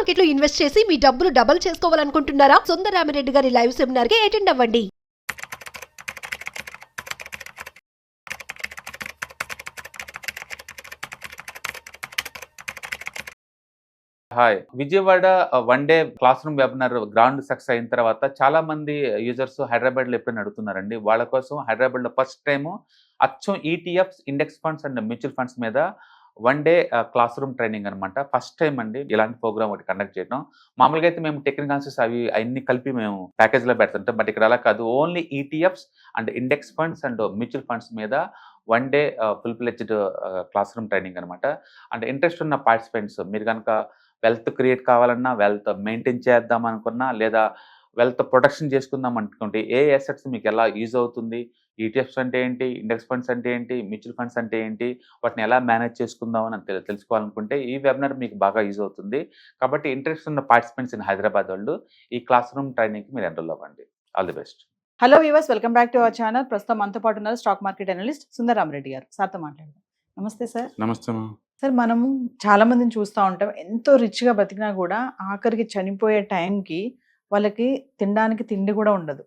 Market లో invest చేసి మీ డబ్బులు డబుల్ చేసుకోవాలనుకుంటున్నారా? సుందరరామిరెడ్డి గారి లైవ్ సెమినార్ కి అటెండ్ అవ్వండి. Hi Vijayawada one day class room webinar ground success అయిన తర్వాత చాలా మంది యూజర్స్ హైదరాబాద్ లో ఎప్పుడైనా అడుగుతున్నారండి. వాళ్ళ కోసం హైదరాబాద్ లో ఫస్ట్ టైం అచ్చం ETFs, index funds and mutual funds మీద one day classroom training అనమాట. ఫస్ట్ టైం అండి ఇలాంటి ప్రోగ్రామ్ ఒకటి కండక్ట్ చేయడం. మామూలుగా అయితే మేము టెక్నికల్ ఆన్సర్స్ అన్ని కలిపి మేము ప్యాకేజ్ లో పెడుతుంటాం. బట్ ఇక్కడ అలా కాదు, only ETFs and index funds and mutual funds మీద one day full fledged classroom training అనమాట. అండ్ ఇంట్రెస్ట్ ఉన్న పార్టిసిపెంట్స్, మీరు కనుక వెల్త్ క్రియేట్ కావాలన్నా, వెల్త్ మెయింటైన్ చేద్దాం అనుకున్నా, లేదా వెల్త్ ప్రొటెక్షన్ చేసుకుందాం అనుకుంటే ఏ అసెట్స్ మీకు ఎలా యూజ్ అవుతుంది, ఈటీఎఫ్స్ అంటే ఏంటి, ఇండెక్స్ ఫండ్స్ అంటే ఏంటి, మ్యూచువల్ ఫండ్స్ అంటే ఏంటి, వాటిని ఎలా మేనేజ్ చేసుకుందాం అని తెలుసుకోవాలనుకుంటే ఈ వెబినార్ మీకు బాగా యూజ్ అవుతుంది. కాబట్టి ఇంట్రెస్ట్ ఉన్న పార్టిసిపెంట్స్ ఇన్ హైదరాబాద్ వాళ్ళు ఈ క్లాస్ రూమ్ ట్రైనింగ్కి మీరు ఎన్రోల్ అవ్వండి. All the best. Hello viewers, welcome back to our channel. ప్రస్తుతం మనతో పాటు ఉన్నారు స్టాక్ మార్కెట్ అనలిస్ట్ సుందరరామిరెడ్డి గారు. సార్తో మాట్లాడదాం. నమస్తే సార్. నమస్తే మా. సార్, మనము చాలా మందిని చూస్తూ ఉంటాం, ఎంతో రిచ్గా బతికినా కూడా ఆఖరికి చనిపోయే టైంకి వాళ్ళకి తినడానికి తిండి కూడా ఉండదు.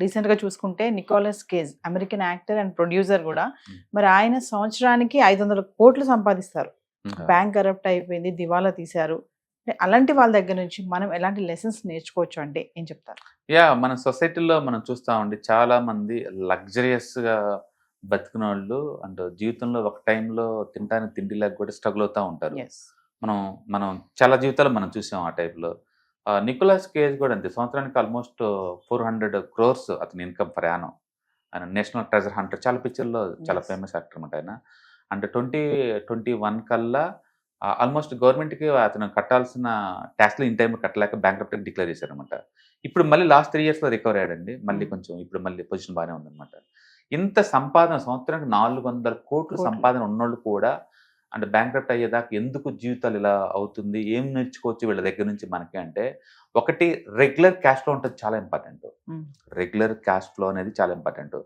రీసెంట్గా చూసుకుంటే Nicolas Cage, American actor and producer కూడా, మరి ఆయన సంవత్సరానికి 500 కోట్లు సంపాదిస్తారు. బ్యాంక్ కరప్ట్ అయిపోయింది, దివాలా తీశారు. అలాంటి వాళ్ళ దగ్గర నుంచి మనం ఎలాంటి లెసన్స్ నేర్చుకోవచ్చు అంటే ఏం చెప్తారు? మన సొసైటీలో మనం చూస్తామండి, చాలా మంది లగ్జరియస్గా బతికిన వాళ్ళు అండ్ జీవితంలో ఒక టైంలో తినడానికి తిండి లేక కూడా స్ట్రగుల్ అవుతూ ఉంటారు. మనం చాలా జీవితాలు మనం చూసాం ఆ టైప్లో. నికోలస్ కేజ్ కూడా అంతే. సంవత్సరానికి ఆల్మోస్ట్ 400 crores అతని ఇన్కమ్ పర్ యానం. ఆయన నేషనల్ ట్రెజర్ హంటర్, చాలా పిక్చర్లో చాలా ఫేమస్ యాక్టర్ అనమాట ఆయన. అండ్ 2021 కల్లా ఆల్మోస్ట్ గవర్నమెంట్కి అతను కట్టాల్సిన ట్యాక్స్లు ఇన్ టైం కట్టలేక బ్యాంక్రప్ట్ డిక్లేర్ చేశారనమాట. ఇప్పుడు మళ్ళీ లాస్ట్ 3 yearsలో రికవర్ అయ్యాడండి. మళ్ళీ కొంచెం ఇప్పుడు మళ్ళీ పొజిషన్ బాగానే ఉందన్నమాట. ఇంత సంపాదన, సంవత్సరానికి 400 కోట్లు సంపాదన ఉన్నోళ్ళు కూడా అంటే బ్యాంక్రప్ట్ అయ్యేదాకా ఎందుకు జీవితాలు ఇలా అవుతుంది, ఏం నేర్చుకోవచ్చు వీళ్ళ దగ్గర నుంచి మనకి అంటే, ఒకటి రెగ్యులర్ క్యాష్ ఫ్లో ఉంటుంది, చాలా ఇంపార్టెంట్. రెగ్యులర్ క్యాష్ ఫ్లో అనేది చాలా ఇంపార్టెంట్.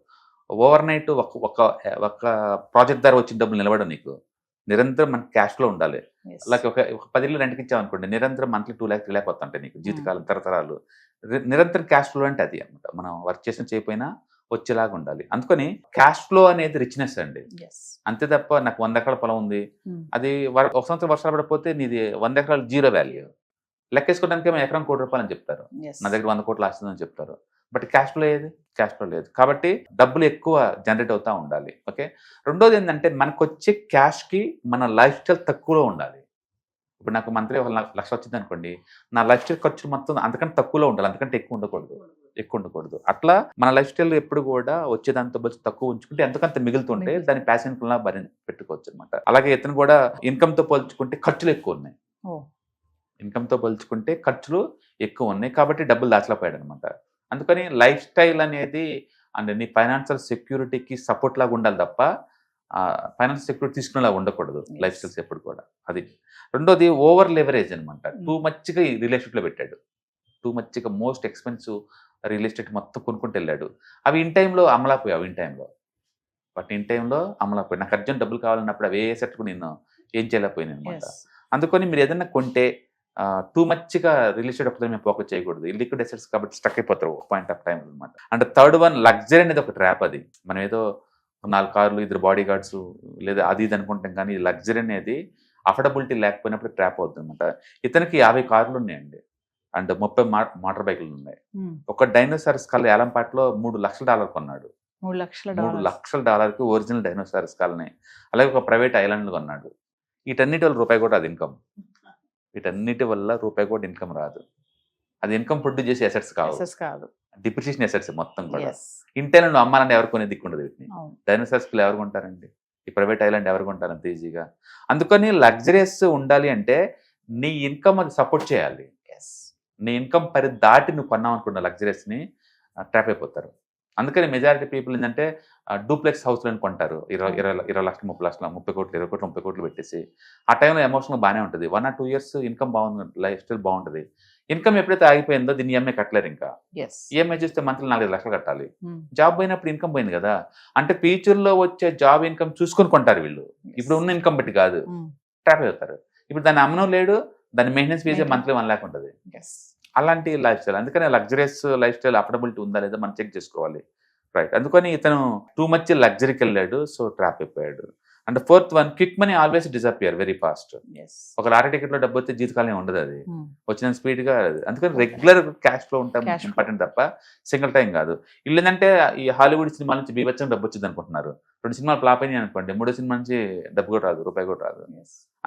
ఓవర్ నైట్ ఒక ప్రాజెక్ట్ ద్వారా వచ్చిన డబ్బులు నిలబడవు నీకు. నిరంతరం మనకి క్యాష్ ఫ్లో ఉండాలి. అలాగే ఒక 10 ఇళ్ళు రెంట్కి ఇచ్చామనుకోండి, నిరంతరం మంత్లీ 2 lakhs 3 lakhs వస్తుంటాయి నీకు జీవితకాలం తరతరాలు. నిరంతరం క్యాష్ ఫ్లో అంటే అది అనమాట. మనం వర్క్ చేసిన చేయకపోయినా వచ్చేలాగా ఉండాలి. అందుకని క్యాష్ ఫ్లో అనేది రిచ్నెస్ అండి. అంతే తప్ప నాకు 100 ఎకరాల పొలం ఉంది, అది ఒక సంవత్సరం వర్షాలు పడిపోతే నీది 100 ఎకరాలు జీరో వాల్యూ. లెక్కేసుకోవడానికి ఏమో ఎకరం ₹1 అని చెప్తారు, నా దగ్గర 100 కోట్లు ఆస్తుందని చెప్తారు. బట్ క్యాష్ ఫ్లో ఏది? క్యాష్ ఫ్లో లేదు. కాబట్టి డబ్బులు ఎక్కువ జనరేట్ అవుతూ ఉండాలి. ఓకే. రెండోది ఏంటంటే, మనకు వచ్చే క్యాష్కి మన లైఫ్ స్టైల్ తక్కువలో ఉండాలి. ఇప్పుడు నాకు మంత్లీ 1 లక్ష వచ్చింది అనుకోండి, నా లైఫ్ స్టైల్ ఖర్చు మొత్తం అంతకంటే తక్కువలో ఉండాలి, అంతకంటే ఎక్కువ ఉండకూడదు. అట్లా మన లైఫ్ స్టైల్ ఎప్పుడు కూడా వచ్చేదాంతో బట్టి తక్కువ ఉంచుకుంటే ఎంతకంత మిగులుతుంటే దాని ప్యాషన్ పెట్టుకోవచ్చు అనమాట. అలాగే ఇతను కూడా ఇన్కమ్తో పోల్చుకుంటే ఖర్చులు ఎక్కువ ఉన్నాయి. ఇన్కమ్తో పోల్చుకుంటే ఖర్చులు ఎక్కువ ఉన్నాయి, కాబట్టి డబ్బులు దాచలేకపోయాడు అనమాట. అందుకని లైఫ్ స్టైల్ అనేది అండ్ నీ ఫైనాన్షియల్ సెక్యూరిటీకి సపోర్ట్ లాగా ఉండాలి తప్ప ఫైనాన్షియల్ సెక్యూరిటీ తీసుకునేలా ఉండకూడదు లైఫ్ స్టైల్స్ ఎప్పుడు కూడా. అది. రెండోది ఓవర్ లెవరేజ్ అనమాట. టూ మచ్గా రిలేషన్షిప్లో పెట్టాడు. టూ మచ్గా మోస్ట్ ఎక్స్పెన్సివ్ రియల్ ఎస్టేట్ మొత్తం కొనుక్కుంటూ వెళ్ళాడు. అవి ఇన్ టైంలో అమలాపోయావు. నాకు అర్జెంట్ డబ్బులు కావాలన్నప్పుడు అవి ఏ సెట్ నేను ఏం చేయలేకపోయాను అనమాట. అందుకని మీరు ఏదైనా కొంటే టూ మచ్గా రియల్ ఎస్టేట్ ఒకటి మేము ఫోకస్ చేయకూడదు. లిక్విడ్ అసెట్స్ కాబట్టి స్టక్ అయిపోతారు ఒక పాయింట్ ఆఫ్ టైం అనమాట. అండ్ థర్డ్ వన్, లగ్జరీ అనేది ఒక ట్రాప్. అది మనం ఏదో 4 కార్లు 2 బాడీ గార్డ్స్ లేదా అది ఇది అనుకుంటాం, కానీ లగ్జరీ అనేది అఫోర్డబిలిటీ లేకపోయినప్పుడు ట్రాప్ అవుతుంది అనమాట. ఇతనికి 50 కార్లు ఉన్నాయండి అండ్ 30 మోటార్ బైకులు ఉన్నాయి. ఒక డైనోసార్ స్కల్ ఏలంపాట్లో $3 లక్షలు కొన్నాడు. $3 లక్షలకి ఒరిజినల్ డైనోసార్ స్కల్ని. అలాగే ఒక ప్రైవేట్ ఐలాండ్ కొన్నాడు. వీటన్నిటి వల్ల రూపాయి కూడా అది ఇన్కమ్. వీటన్నిటి వల్ల రూపాయి కూడా ఇన్కమ్ రాదు. అది ఇన్కమ్ ప్రొడ్యూస్ చేసే అసెట్స్ కాదు, డిప్రిసియేషన్ అసెట్స్ మొత్తం కూడా. ఇంటర్నల్ అమ్మాలంటే ఎవరు కొనే దిక్కుండదు వీటిని. డైనోసార్ స్కల్ ఎవరు కొంటారండి? ఈ ప్రైవేట్ ఐలాండ్ ఎవరు కొంటారు అంత ఈజీగా? అందుకని లగ్జరియస్ ఉండాలి అంటే నీ ఇన్కమ్ అది సపోర్ట్ చేయాలి. నీ ఇన్కమ్ పరిధి దాటి నువ్వు కొన్నావు అనుకున్న లగ్జరీస్ని ట్రాప్ అయిపోతారు. అందుకని మెజారిటీ పీపుల్ ఏంటంటే డూప్లెక్స్ హౌస్లను కొంటారు. 20 లక్షలు 30 లక్షలు 30 కోట్లు 20 కోట్లు 30 కోట్లు పెట్టేసి. ఆ టైంలో ఎమోషనల్ బాగానే ఉంటుంది. 1 or 2 years ఇన్కమ్ బాగుంది, లైఫ్ స్టైల్ బాగుంటుంది. ఇన్కమ్ ఎప్పుడైతే ఆగిపోయిందో దీన్ని ఈఎంఐ కట్టలేరు. ఇంకా ఈఎంఐ చూస్తే మంత్లీ 4-5 లక్షలు కట్టాలి. జాబ్ పోయినప్పుడు ఇన్కమ్ పోయింది కదా. అంటే ఫ్యూచర్లో వచ్చే జాబ్ ఇన్కమ్ చూసుకొని కొంటారు వీళ్ళు, ఇప్పుడు ఉన్న ఇన్కమ్ బట్టి కాదు. ట్రాప్ అవుతారు. ఇప్పుడు దాన్ని అమ్మనం లేడు, దాని మెయింటెనెన్స్ ఫీజే Maintenance. మంత్లీ 1 lakh ఉంటుంది. ఎస్ అలాంటి లైఫ్ స్టైల్, అందుకని లగ్జరియస్ లైఫ్ స్టైల్ అఫోర్డబిలిటీ ఉందా లేదా మనం చెక్ చేసుకోవాలి. రైట్, అందుకని ఇతను టూ మచ్ లగ్జరీకి వెళ్ళాడు, సో ట్రాప్ అయిపోయాడు. And fourth one, quick money always disappear very fast. Yes ఒక లారీ టికెట్ లో డబ్బు వస్తే జీవితకాలం ఉండదు, అది వచ్చిన స్పీడ్ గా. అందుకని రెగ్యులర్ క్యాష్ ఫ్లో ఉంటాం Cash flow. ఇంపార్టెంట్ తప్ప సింగిల్ టైం కాదు. వీళ్ళు ఏంటంటే ఈ హాలీవుడ్ సినిమా నుంచి బీభత్సం డబ్బు వచ్చింది అనుకుంటున్నారు. 2 సినిమాలు ఫ్లాప్ అయినాయి అనుకోండి, 3వ సినిమా నుంచి డబ్బు కూడా రాదు, రూపాయి కూడా రాదు.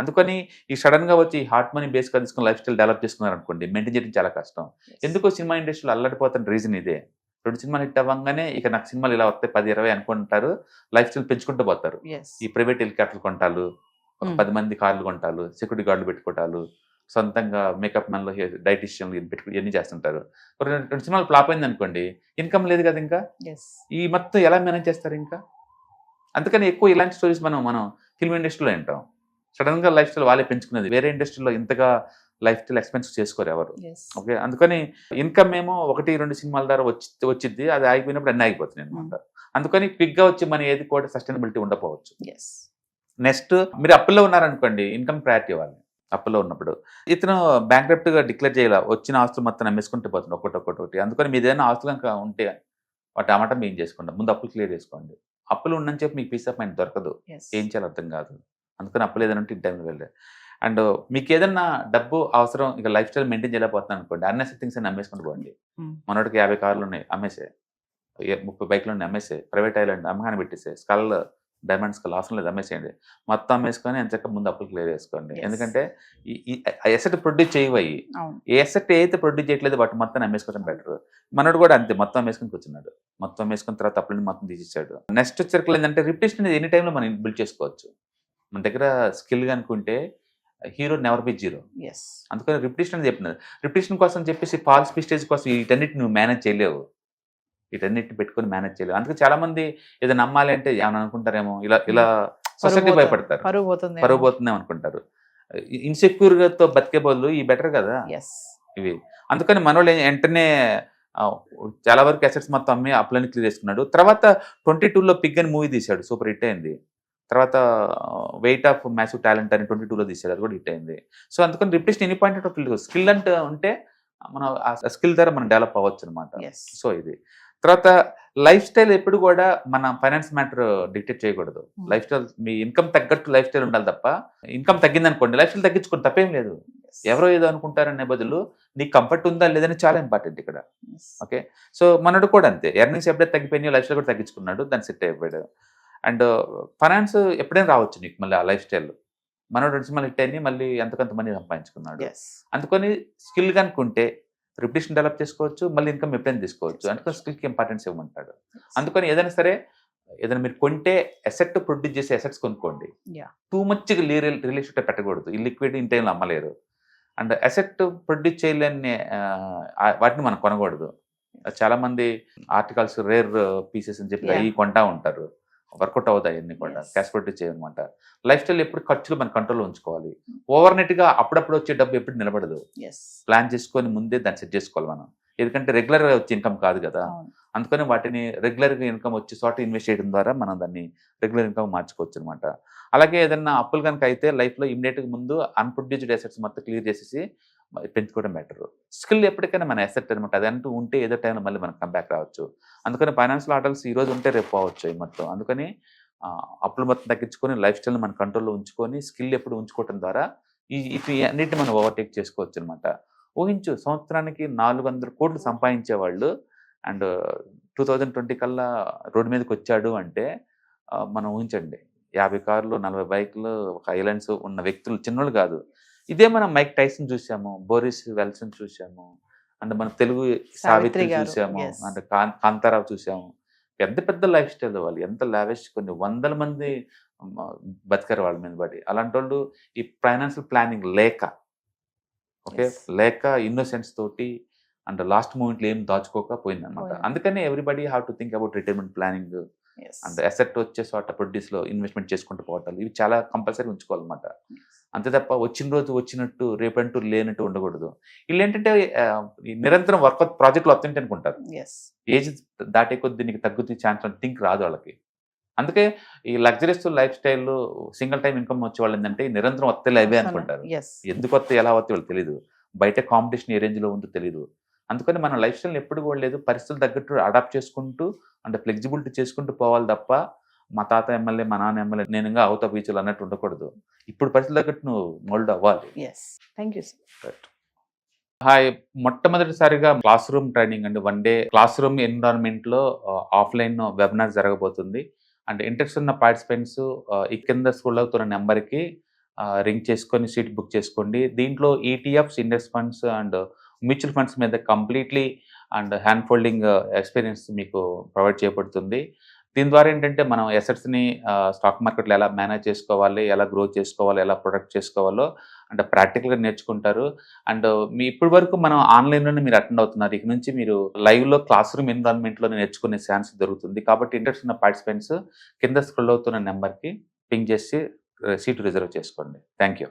అందుకని ఈ సడన్ గా వచ్చి హార్ట్ మనీ బేస్ గా తీసుకుని లైఫ్ స్టైల్ డెవలప్ చేసుకున్నారు అనుకోండి, మెయింటైన్ చేయడం చాలా కష్టం. ఎందుకో సినిమా ఇండస్ట్రీలో అల్లడిపోతున్న రీజన్ ఇదే. 2 సినిమాలు హిట్ అవ్వగానే ఇక నాకు సినిమాలు ఇలా వస్తాయి 10-20 అనుకుంటారు, లైఫ్ స్టైల్ పెంచుకుంటూ పోతారు. ఎస్ ఈ ప్రైవేట్ హెలికాప్టర్లు కొంటాలు, ఒక 10 మంది కార్లు కొంటాలు, సెక్యూరిటీ గార్డులు పెట్టుకోవటాలు, సొంతంగా మేకప్ మ్యాన్లు, డైటిషియన్లు పెట్టుకుని ఇవన్నీ చేస్తుంటారు. 2 సినిమాలు ఫ్లాప్ అయింది అనుకోండి, ఇన్కమ్ లేదు కదా, ఇంకా ఎస్ ఈ మొత్తం ఎలా మేనేజ్ చేస్తారు ఇంకా. అందుకని ఎక్కువ ఇలాంటి స్టోరీస్ మనం ఫిల్మ్ ఇండస్ట్రీలో వింటాం. సడన్ గా లైఫ్ స్టైల్ వాళ్ళే పెంచుకునేది, వేరే ఇండస్ట్రీలో ఇంతగా లైఫ్ స్టైల్ ఎక్స్పెన్స్ చేసుకోరు ఎవరు. ఎస్ ఓకే, అందుకని ఇన్కమ్ ఏమో 1-2 సినిమాల ద్వారా వచ్చింది, అది ఆగిపోయినప్పుడు అన్నీ ఆగిపోతున్నాయి అనమాట. అందుకని క్విక్ గా వచ్చి మన ఏది కూడా సస్టైనబిలిటీ ఉండకపోవచ్చు. ఎస్ నెక్స్ట్, మీరు అప్పుల్లో ఉన్నారనుకోండి, ఇన్కమ్ ప్రయారిటీ ఇవ్వాలి. అప్పుల్లో ఉన్నప్పుడు ఇతను బ్యాంక్రప్ట్ గా డిక్లేర్ చేయాలి, వచ్చిన ఆస్తులు మొత్తం అమ్మేసుకుంటూ పోతుంది ఒక్కొక్కటి. అందుకని మీద ఏదైనా ఆస్తులు కనుక ఉంటే వాటి అమ్మటం ఏం చేసుకోండి, ముందు అప్పులు క్లియర్ చేసుకోండి. అప్పులు ఉండని చెప్పి మీకు పీస్ ఆఫ్ మైండ్ దొరకదు, ఏం చేయాలో అర్థం కాదు. అందుకని అప్పులు ఏదైనా ఉంటే టైంలో వెళ్ళే. అండ్ మీకు ఏదన్నా డబ్బు అవసరం, ఇక లైఫ్ స్టైల్ మెయింటైన్ చేయలేకపోతున్నాను అనుకోండి, అన్నెసరీ థింగ్స్ అన్ని అమ్మేసుకుంటూ పోండి. మనోడికి 50 కార్లు ఉన్నాయి, అమ్మేసే. 30 బైక్లు ఉన్నాయి, అమ్మేసే. ప్రైవేట్ ఐలాండ్ అమ్మకాన్ని పెట్టేసే. స్కల్ డైమండ్ స్కల్ అవసరం లేదు, అమ్మేసేయండి. మొత్తం అమ్మేసుకొని ఎంచక్క ముందు అప్పులు క్లియర్ చేసుకోండి. Yes. ఎందుకంటే ఈ ఎసెట్ ప్రొడ్యూస్ చేయవయి, అవును ఏ ఎసెట్ ఏదైతే ప్రొడ్యూస్ చేయట్లేదు వాటి మొత్తం అమ్మేసుకోవడం బెటర్. మనోడు కూడా అంతే, మొత్తం అమ్మేసుకొని కూర్చున్నాడు. మొత్తం అమ్మేసుకున్న తర్వాత అప్పులని మొత్తం తీసేసాడు. నెక్స్ట్ సర్కిల్ ఏంటంటే రిపిటేషన్ అనేది ఎనీ టైంలో మనం బిల్డ్ చేసుకోవచ్చు. మన దగ్గర స్కిల్ అనుకుంటే hero never be zero. Yes అందుకని రిపిటేషన్ అని చెప్పినది. రిపిటేషన్ కోసం చెప్పేసి ఫాల్స్ మిస్టేజ్ కోసం వీటన్నిటి నువ్వు మేనేజ్ చేయలేవు, వీటన్నిటిని పెట్టుకొని మేనేజ్ చేయలేవు. అందుకే చాలా మంది ఏదో నమ్మాలి అంటే ఏమైనా అనుకుంటారేమో, ఇలా సొసైటీ భయపడతారు, పరువు పోతుంది పరువు పోతుందేమో అనుకుంటారు. ఇన్సెక్యూర్ తో బతికే బదులు ఈ బెటర్ కదా ఎస్ ఇవి. అందుకని మనోళ్ళు వెంటనే చాలా వరకు అసెట్స్ మొత్తం అమ్మి అప్లని క్లియర్ చేసుకున్నాడు. తర్వాత 22లో పిగ్ అని మూవీ తీశాడు, సూపర్ హిట్ అయింది. తర్వాత వెయిట్ ఆఫ్ మ్యాసివ్ టాలెంట్ అని 22లో తీశాడు, అది కూడా హిట్ అయింది. సో అందుకని repetition any point of skill అంటే ఉంటే మనం ఆ స్కిల్ ద్వారా మనం డెవలప్ అవ్వచ్చు అనమాట. ఎస్ సో ఇది. తర్వాత లైఫ్ స్టైల్ ఎప్పుడు కూడా మన ఫైనాన్స్ మ్యాటర్ డిక్టేట్ చేయకూడదు. లైఫ్ స్టైల్ మీ ఇన్కమ్ తగ్గట్టు లైఫ్ స్టైల్ ఉండాలి తప్ప, ఇన్కమ్ తగ్గింది అనుకోండి లైఫ్ స్టైల్ తగ్గించుకోండి, తప్పేం లేదు. ఎవరో ఏదో అనుకుంటారనే బదులు నీకు కంఫర్ట్ ఉందా లేదని చాలా ఇంపార్టెంట్ ఇక్కడ. ఓకే, సో మనడు కూడా అంతే, ఎర్నింగ్స్ ఎప్పుడైతే తగ్గిపోయినాయో లైఫ్ స్టైల్ కూడా తగ్గించుకున్నాడు, దాన్ని సెట్ అయిపోయాడు. అండ్ ఫైనాన్స్ ఎప్పుడైనా రావచ్చు నీకు మళ్ళీ ఆ లైఫ్ స్టైల్. మనోడు 2 సినిమాలు హిట్ అయ్యి మళ్ళీ ఎంతకంత మనీ సంపాదించుకున్నాడు. ఎస్ అందుకని స్కిల్ కనుకుంటే రిపిటేషన్ డెవలప్ చేసుకోవచ్చు, మళ్ళీ ఇన్కమ్ ఎప్పుడైనా తీసుకోవచ్చు. అందుకని స్కిల్కి ఇంపార్టెన్స్ ఇవ్వమంటాడు. అందుకని ఏదైనా సరే, ఏదైనా మీరు కొంటే అసెట్ ప్రొడ్యూస్ చేసే అసెట్స్ కొనుక్కోండి. Yeah. టూ మచ్ రిలేషన్ పెట్టకూడదు, ఈ లిక్విడ్ ఇన్ టైంలో అమ్మలేరు. అండ్ అసెట్ ప్రొడ్యూస్ చేయలేని వాటిని మనం కొనకూడదు. చాలా మంది ఆర్టికల్స్ రేర్ పీసెస్ అని చెప్పి అవి కొంటా ఉంటారు, వర్కౌట్ అవుతాయి అన్ని కూడా, Yes. క్యాష్ ప్రొడ్యూస్ చేయమన్నమాట. లైఫ్ స్టైల్ ఎప్పుడు ఖర్చులు మన కంట్రోల్లో ఉంచుకోవాలి. ఓవర్ గా అప్పుడప్పుడు వచ్చే డబ్బు ఎప్పుడు నిలబడదు. ఎస్ ప్లాన్ చేసుకొని ముందే దాన్ని సెట్ చేసుకోవాలి మనం, ఎందుకంటే రెగ్యులర్గా వచ్చే ఇన్కమ్ కాదు కదా. అవును అందుకని వాటిని రెగ్యులర్గా ఇన్కమ్ వచ్చే చోట ఇన్వెస్ట్ చేయడం ద్వారా మనం దాన్ని రెగ్యులర్ ఇన్కమ్ మార్చుకోవచ్చు అనమాట. అలాగే ఏదైనా అప్పులు కనుక అయితే లైఫ్లో ఇమీడియట్గా ముందు అన్ప్రొడ్యూస్డ్ అసెట్స్ మొత్తం క్లియర్ చేసేసి పెంచుకోవడం బెటర్. స్కిల్ ఎప్పటికైనా మన అసెట్ అనమాట, అది అంటూ ఉంటే ఏదో టైంలో మళ్ళీ మనం కంబ్యాక్ రావచ్చు. అందుకని ఫైనాన్షియల్ ఆర్డర్స్ ఈ రోజు ఉంటే రేపు పోవచ్చు ఈ మొత్తం. అందుకని అప్పులు మొత్తం తగ్గించుకొని లైఫ్ స్టైల్ మన కంట్రోల్లో ఉంచుకొని స్కిల్ ఎప్పుడు ఉంచుకోవడం ద్వారా ఇవి అన్నిటిని మనం ఓవర్టేక్ చేసుకోవచ్చు అనమాట. ఊహించు, సంవత్సరానికి 400 కోట్లు సంపాదించే వాళ్ళు అండ్ 2020 కల్లా రోడ్డు మీదకి వచ్చాడు అంటే మనం ఊహించండి, 50 కార్లు 40 బైక్లు ఒక ఐలాండ్స్ ఉన్న వ్యక్తులు చిన్నోళ్ళు కాదు. ఇదే మనం మైక్ టైసన్ చూసాము, బోరిస్ వెల్సన్ చూసాము, అండ్ మన తెలుగు సావిత్రి గారు, చూసాము, yes. అంటే కాంతారావు చూసాము. పెద్ద పెద్ద లైఫ్ స్టైల్ వాళ్ళు, ఎంత లావిష్, కొన్ని 100 మంది బతికారు వాళ్ళ మీద పడి. అలాంటి వాళ్ళు ఈ ఫైనాన్షియల్ ప్లానింగ్ లేక, ఓకే, Yes. లేక ఇన్నోసెన్స్ తోటి అండ్ లాస్ట్ మూమెంట్లో ఏం దాచుకోకపోయింది అనమాట. పోయింది. అందుకని everybody have to think about retirement planning yes and asset వచ్చే చోట ప్రొడ్యూస్లో ఇన్వెస్ట్మెంట్ చేసుకుంటూ పోవటాలు, ఇవి చాలా కంపల్సరీ ఉంచుకోవాలన్నమాట. అంతే తప్ప వచ్చిన రోజు వచ్చినట్టు రేపంటూ లేనట్టు ఉండకూడదు. వీళ్ళు ఏంటంటే నిరంతరం వర్క్ ప్రాజెక్టులు వస్తుంటే అనుకుంటారు, ఎస్ ఏజ్ దాటే కొద్ది నీకు తగ్గుతుంది ఛాన్స్ థింక్ రాదు వాళ్ళకి. అందుకే ఈ luxuries life style single time income వచ్చే వాళ్ళు ఏంటంటే ఈ నిరంతరం వస్తే అవే అనుకుంటారు. ఎస్ ఎందుకు వస్తాయి ఎలా వస్తాయి వాళ్ళు తెలియదు. బయట కాంపిటీషన్ ఏ రేంజ్లో ఉందో తెలియదు. అందుకని మన లైఫ్ స్టైల్ ఎప్పుడు కూడా లేదు, పరిస్థితులు తగ్గట్టు అడాప్ట్ చేసుకుంటూ అంటే ఫ్లెక్సిబిలిటీ చేసుకుంటూ పోవాలి తప్ప మా తాత ఎమ్మెల్యే మా నాన్న ఎమ్మెల్యే నేను ఇంకా అవుతా బీచ్లు అన్నట్టు ఉండకూడదు. ఇప్పుడు పరిస్థితులు తగ్గట్టు నువ్వు మోల్డ్ అవ్వాలి. Yes thank you sir. Hi, మొట్టమొదటిసారిగా క్లాస్ రూమ్ ట్రైనింగ్ అండి. 1 డే క్లాస్ రూమ్ ఎన్విరాన్మెంట్లో ఆఫ్లైన్ వెబినార్ జరగబోతుంది. అంటే ఇంట్రెస్ట్ ఉన్న పార్టిసిపెంట్స్ ఈ కింద స్క్రోల్ అవుతున్న నెంబర్కి రింగ్ చేసుకొని సీట్ బుక్ చేసుకోండి. దీంట్లో ETFs, index funds and mutual funds మీద completely and hand holding experience మీకు ప్రొవైడ్ చేయబడుతుంది. దీని ద్వారా ఏంటంటే మనం ఎసెట్స్ని స్టాక్ మార్కెట్లో ఎలా మేనేజ్ చేసుకోవాలి, ఎలా గ్రో చేసుకోవాలి, ఎలా ప్రొడక్ట్ చేసుకోవాలో అంటే ప్రాక్టికల్గా నేర్చుకుంటారు. అండ్ మీ ఇప్పటి వరకు మనం ఆన్లైన్లోనే మీరు అటెండ్ అవుతున్నారు. ఇక నుంచి మీరు లైవ్లో క్లాస్ రూమ్ ఎన్విరాన్మెంట్లో నేర్చుకునే ఛాన్స్ దొరుకుతుంది. కాబట్టి ఇంట్రెస్ట్ ఉన్న పార్టిసిపెంట్స్ కింద స్క్రోల్ అవుతున్న నెంబర్కి పింగ్ చేసి సీటు రిజర్వ్ చేసుకోండి. Thank you.